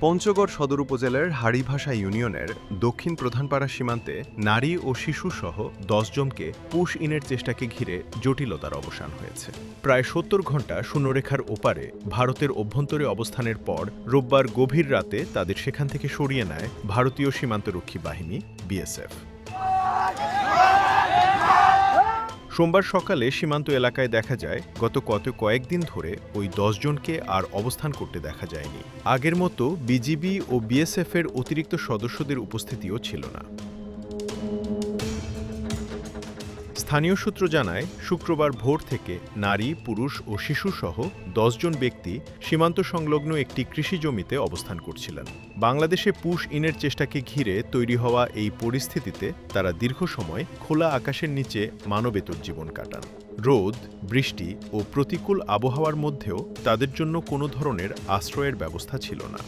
পঞ্চগড় সদর উপজেলার হাড়িভাষা ইউনিয়নের দক্ষিণ প্রধানপাড়া সীমান্তে নারী ও শিশুসহ ১০ জনকে পুশ ইনের চেষ্টাকে ঘিরে জটিলতার অবসান হয়েছে। প্রায় ৭০ ঘণ্টা শূন্যরেখার ওপারে ভারতের অভ্যন্তরে অবস্থানের পর রোববার গভীর রাতে তাদের সেখান থেকে সরিয়ে নেয় ভারতীয় সীমান্তরক্ষী বাহিনী বিএসএফ। সোমবার সকালে সীমান্ত এলাকায় দেখা যায় গত কয়েকদিন ধরে ওই ১০ জনকে আর অবস্থান করতে দেখা যায়নি। আগের মতো বিজিবি ও বিএসএফের অতিরিক্ত সদস্যদের উপস্থিতিও ছিল না। স্থানীয় সূত্র জানায়, শুক্রবার ভোর থেকে নারী, পুরুষ ও শিশুসহ ১০ জন ব্যক্তি সীমান্ত সংলগ্ন একটি কৃষি জমিতে অবস্থান করছিলেন। বাংলাদেশে পুশ ইনের চেষ্টাকে ঘিরে তৈরি হওয়া এই পরিস্থিতিতে তারা দীর্ঘ সময় খোলা আকাশের নিচে মানবেতর জীবন কাটান। রোদ, বৃষ্টি ও প্রতিকূল আবহাওয়ার মধ্যেও তাদের জন্য কোনো ধরনের আশ্রয়ের ব্যবস্থা ছিল না।